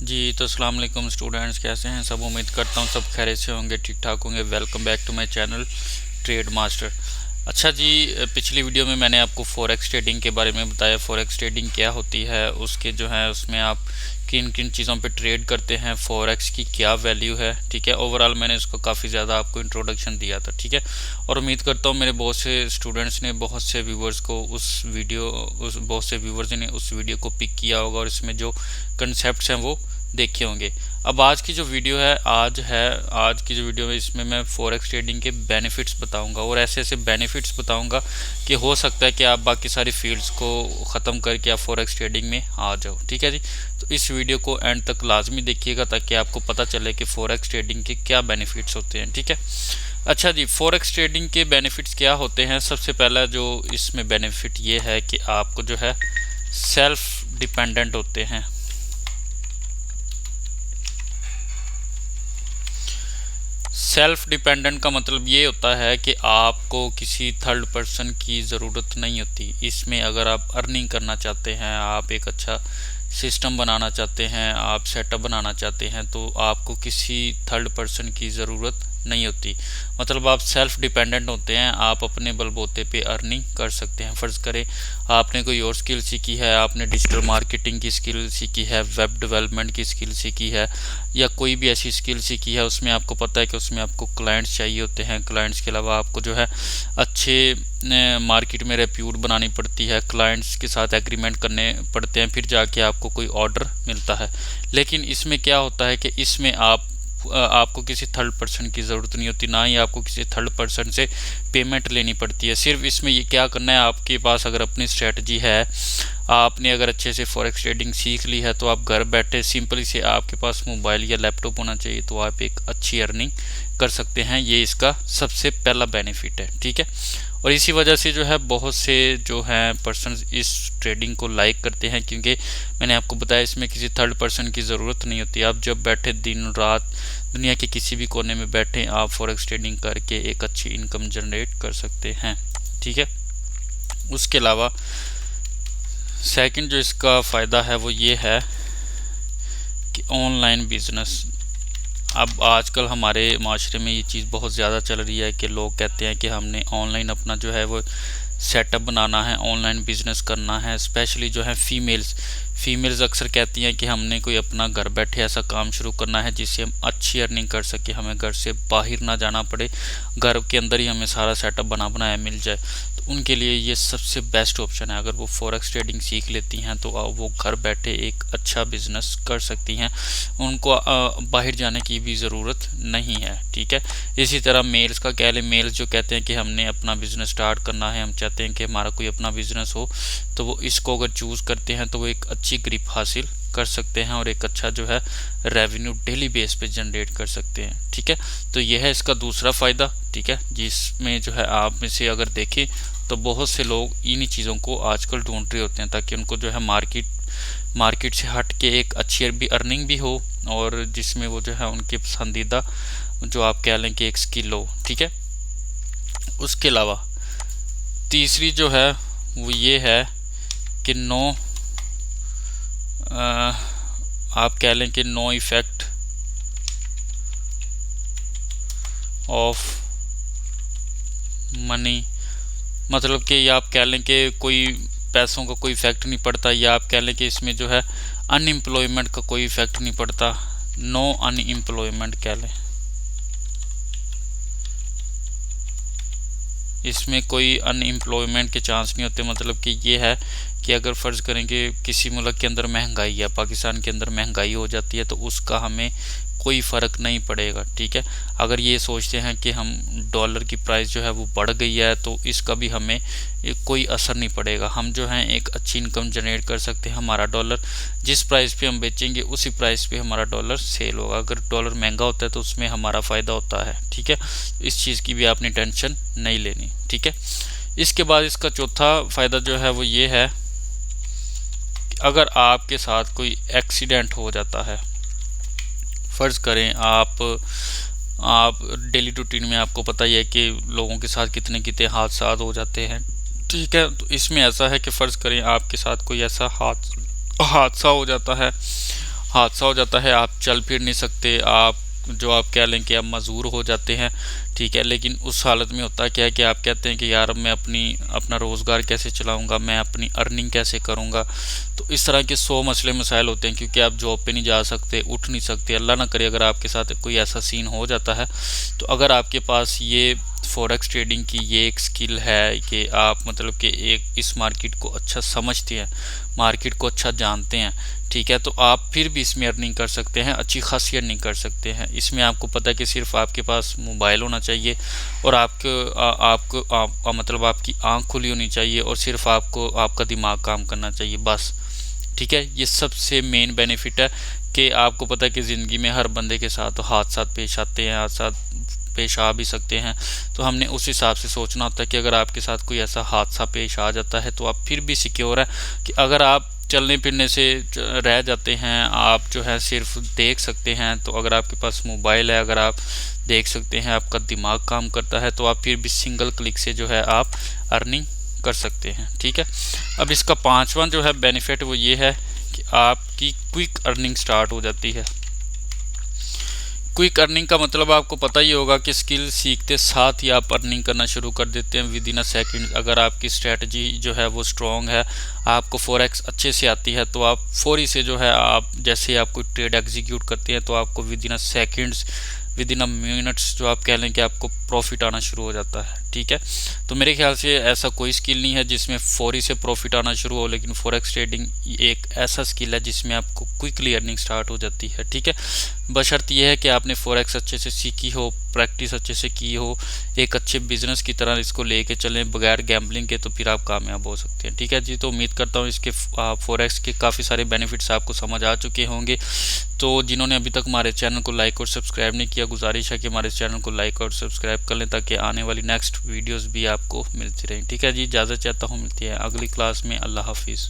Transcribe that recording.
जी तो अस्सलाम वालेकुम स्टूडेंट्स, कैसे हैं सब। उम्मीद करता हूँ सब खैरियत से होंगे, ठीक ठाक होंगे। Welcome back to my channel trade master. अच्छा जी, पिछली वीडियो में मैंने आपको फॉरेक्स ट्रेडिंग के बारे में बताया। फॉरेक्स ट्रेडिंग क्या होती है, उसके जो है उसमें आप किन किन चीज़ों पे ट्रेड करते हैं, फॉरेक्स की क्या वैल्यू है, ठीक है। ओवरऑल मैंने इसको काफ़ी ज़्यादा आपको इंट्रोडक्शन दिया था, ठीक है। और उम्मीद करता हूँ मेरे बहुत से स्टूडेंट्स ने, बहुत से व्यूवर्स को बहुत से व्यूवर्स ने उस वीडियो को पिक किया होगा और इसमें जो कंसेप्ट हैं वो देखे होंगे। अब आज की जो वीडियो है, आज की जो वीडियो है इसमें मैं फॉरेक्स ट्रेडिंग के बेनिफिट्स बताऊंगा और ऐसे ऐसे बेनिफिट्स बताऊंगा कि हो सकता है कि आप बाकी सारी फील्ड्स को ख़त्म करके आप फॉरेक्स ट्रेडिंग में आ जाओ, ठीक है जी। तो इस वीडियो को एंड तक लाजमी देखिएगा ताकि आपको पता चले कि फॉरेक्स ट्रेडिंग के क्या बेनिफिट्स होते हैं, ठीक है। अच्छा जी, फॉरेक्स ट्रेडिंग के बेनिफिट्स क्या होते हैं। सबसे पहला जो इसमें बेनिफिट ये है कि आपको जो है सेल्फ डिपेंडेंट होते हैं। सेल्फ डिपेंडेंट का मतलब ये होता है कि आपको किसी थर्ड पर्सन की ज़रूरत नहीं होती। इसमें अगर आप अर्निंग करना चाहते हैं, आप एक अच्छा सिस्टम बनाना चाहते हैं, आप सेटअप बनाना चाहते हैं, तो आपको किसी थर्ड पर्सन की ज़रूरत नहीं होती। मतलब आप सेल्फ डिपेंडेंट होते हैं, आप अपने बलबूते पे अर्निंग कर सकते हैं। फ़र्ज़ करें आपने कोई और स्किल सीखी है, आपने डिजिटल मार्केटिंग की स्किल सीखी है, वेब डेवलपमेंट की स्किल सीखी है, या कोई भी ऐसी स्किल सीखी है, उसमें आपको पता है कि उसमें आपको क्लाइंट्स चाहिए होते हैं। क्लाइंट्स के अलावा आपको जो है अच्छे मार्केट में रेप्यूट बनानी पड़ती है, क्लाइंट्स के साथ एग्रीमेंट करने पड़ते हैं, फिर जाके आपको कोई ऑर्डर मिलता है। लेकिन इसमें क्या होता है कि इसमें आपको किसी थर्ड पर्सन की ज़रूरत नहीं होती, ना ही आपको किसी थर्ड पर्सन से पेमेंट लेनी पड़ती है। सिर्फ इसमें ये क्या करना है, आपके पास अगर अपनी स्ट्रेटजी है, आपने अगर अच्छे से फॉरेक्स ट्रेडिंग सीख ली है, तो आप घर बैठे सिंपली से आपके पास मोबाइल या लैपटॉप होना चाहिए, तो आप एक अच्छी अर्निंग कर सकते हैं। ये इसका सबसे पहला बेनिफिट है, ठीक है। और इसी वजह से जो है बहुत से जो हैं पर्सन इस ट्रेडिंग को लाइक करते हैं, क्योंकि मैंने आपको बताया इसमें किसी थर्ड पर्सन की ज़रूरत नहीं होती। आप जब बैठे दिन रात दुनिया के किसी भी कोने में बैठे आप फॉरेक्स ट्रेडिंग करके एक अच्छी इनकम जनरेट कर सकते हैं, ठीक है। उसके अलावा सेकंड जो इसका फ़ायदा है वो ये है कि ऑनलाइन बिजनेस। अब आजकल हमारे माशरे में ये चीज़ बहुत ज़्यादा चल रही है कि लोग कहते हैं कि हमने ऑनलाइन अपना जो है वो सेटअप बनाना है, ऑनलाइन बिजनेस करना है। स्पेशली जो है फीमेल्स अक्सर कहती हैं कि हमने कोई अपना घर बैठे ऐसा काम शुरू करना है जिससे हम अच्छी अर्निंग कर सके, हमें घर से बाहर ना जाना पड़े, घर के अंदर ही हमें सारा सेटअप बना बनाया मिल जाए। तो उनके लिए ये सबसे बेस्ट ऑप्शन है। अगर वो फॉरेक्स ट्रेडिंग सीख लेती हैं तो वो घर बैठे एक अच्छा बिजनेस कर सकती हैं, उनको बाहर जाने की भी ज़रूरत नहीं है, ठीक है। इसी तरह मेल्स का कह लें, मेल्स जो कहते हैं कि हमने अपना बिजनेस स्टार्ट करना है, हम चाहते हैं कि हमारा कोई अपना बिजनेस हो, तो वो इसको अगर चूज़ करते हैं तो वो एक अच्छी ग्रिप हासिल कर सकते हैं और एक अच्छा जो है रेवेन्यू डेली बेस पे जनरेट कर सकते हैं, ठीक है। तो यह है इसका दूसरा फ़ायदा, ठीक है, जिसमें जो है आप में से अगर देखें तो बहुत से लोग इन्हीं चीज़ों को आजकल ढूंढ रहे होते हैं ताकि उनको जो है मार्केट से हट के एक अच्छी भी अर्निंग भी हो और जिसमें वो जो है उनकी पसंदीदा जो आप कह लें कि एक स्किल हो, ठीक है। उसके अलावा तीसरी जो है वो ये है कि आप कह लें कि नो इफ़ेक्ट ऑफ मनी। मतलब कि आप कह लें कि कोई पैसों का कोई इफ़ेक्ट नहीं पड़ता, या आप कह लें कि इसमें जो है अनएम्प्लॉयमेंट का कोई इफ़ेक्ट नहीं पड़ता। नो अनएम्प्लॉयमेंट कह लें, इसमें कोई अनएम्प्लॉयमेंट के चांस नहीं होते। मतलब कि ये है कि अगर फ़र्ज़ करें कि किसी मुल्क के अंदर महंगाई है, पाकिस्तान के अंदर महंगाई हो जाती है, तो उसका हमें कोई फ़र्क नहीं पड़ेगा, ठीक है। अगर ये सोचते हैं कि हम डॉलर की प्राइस जो है वो बढ़ गई है तो इसका भी हमें कोई असर नहीं पड़ेगा। हम जो हैं एक अच्छी इनकम जनरेट कर सकते हैं। हमारा डॉलर जिस प्राइस पे हम बेचेंगे उसी प्राइस पे हमारा डॉलर सेल होगा। अगर डॉलर महंगा होता है तो उसमें हमारा फ़ायदा होता है, ठीक है। इस चीज़ की भी आपने टेंशन नहीं लेनी, ठीक है। इसके बाद इसका चौथा फ़ायदा जो है वो ये है कि अगर आपके साथ कोई एक्सीडेंट हो जाता है, फ़र्ज़ करें आप डेली रूटीन में आपको पता ही है कि लोगों के साथ कितने कितने हादसा हो जाते हैं, ठीक है। तो इसमें ऐसा है कि फ़र्ज़ करें आपके साथ कोई ऐसा हादसा हो जाता है, हादसा हो जाता है, आप चल फिर नहीं सकते, आप जो आप कह लें कि आप मजबूर हो जाते हैं, ठीक है। लेकिन उस हालत में होता क्या है कि आप कहते हैं कि यार अब मैं अपना रोज़गार कैसे चलाऊंगा, मैं अपनी अर्निंग कैसे करूंगा। तो इस तरह के 100 मसले मसाइल होते हैं, क्योंकि आप जॉब पे नहीं जा सकते, उठ नहीं सकते। अल्लाह ना करे अगर आपके साथ कोई ऐसा सीन हो जाता है, तो अगर आपके पास ये फॉरेक्स ट्रेडिंग की ये एक स्किल है कि आप मतलब कि एक इस मार्केट को अच्छा समझते हैं, मार्केट को अच्छा जानते हैं, ठीक है, तो आप फिर भी इसमें अर्निंग कर सकते हैं, अच्छी खासी अर्निंग कर सकते हैं। इसमें आपको पता है कि सिर्फ आपके पास मोबाइल होना चाहिए और आपको मतलब आपकी आंख खुली होनी चाहिए और सिर्फ आपको आपका दिमाग काम करना चाहिए बस, ठीक है। ये सबसे मेन बेनिफिट है कि आपको पता है कि ज़िंदगी में हर बंदे के साथ हादसा पेश आते हैं, हादसा पेश आ भी सकते हैं। तो हमने उस हिसाब से सोचना होता है कि अगर आपके साथ कोई ऐसा हादसा पेश आ जाता है तो आप फिर भी सिक्योर है कि अगर आप चलने फिरने से रह जाते हैं, आप जो है सिर्फ देख सकते हैं, तो अगर आपके पास मोबाइल है, अगर आप देख सकते हैं, आपका दिमाग काम करता है, तो आप फिर भी सिंगल क्लिक से जो है आप अर्निंग कर सकते हैं, ठीक है। अब इसका पांचवा जो है बेनिफिट वो ये है कि आपकी क्विक अर्निंग स्टार्ट हो जाती है। क्विक अर्निंग का मतलब आपको पता ही होगा कि स्किल सीखते साथ ही आप अर्निंग करना शुरू कर देते हैं विद इन अ सेकेंड। अगर आपकी स्ट्रेटजी जो है वो स्ट्रॉन्ग है, आपको फॉरेक्स अच्छे से आती है, तो आप फौरी से जो है आप जैसे आप कोई ट्रेड एग्जीक्यूट करते हैं तो आपको with in a seconds, with in a minutes जो आप कह लें कि आपको प्रॉफिट आना शुरू हो जाता है, ठीक है। तो मेरे ख्याल से ऐसा कोई स्किल नहीं है जिसमें फौरी से प्रॉफिट आना शुरू हो, लेकिन फॉरेक्स ट्रेडिंग एक ऐसा स्किल है जिसमें आपको क्विकली अर्निंग स्टार्ट हो जाती है, ठीक है। बशर्ते यह है कि आपने फॉरेक्स अच्छे से सीखी हो, प्रैक्टिस अच्छे से की हो, एक अच्छे बिजनेस की तरह इसको लेके चलें बगैर गैम्बलिंग के, तो फिर आप कामयाब हो सकते हैं, ठीक है जी। तो उम्मीद करता हूँ इसके फॉरेक्स के काफ़ी सारे बेनिफिट्स आपको समझ आ चुके होंगे। तो जिन्होंने अभी तक हमारे चैनल को लाइक और सब्सक्राइब नहीं किया, गुजारिश है कि हमारे चैनल को लाइक और सब्सक्राइब कर लें ताकि आने वाली नेक्स्ट वीडियोस भी आपको मिलती रहें, ठीक है जी। इजाज़त चाहता हूँ, मिलती है अगली क्लास में। अल्लाह हाफिज़।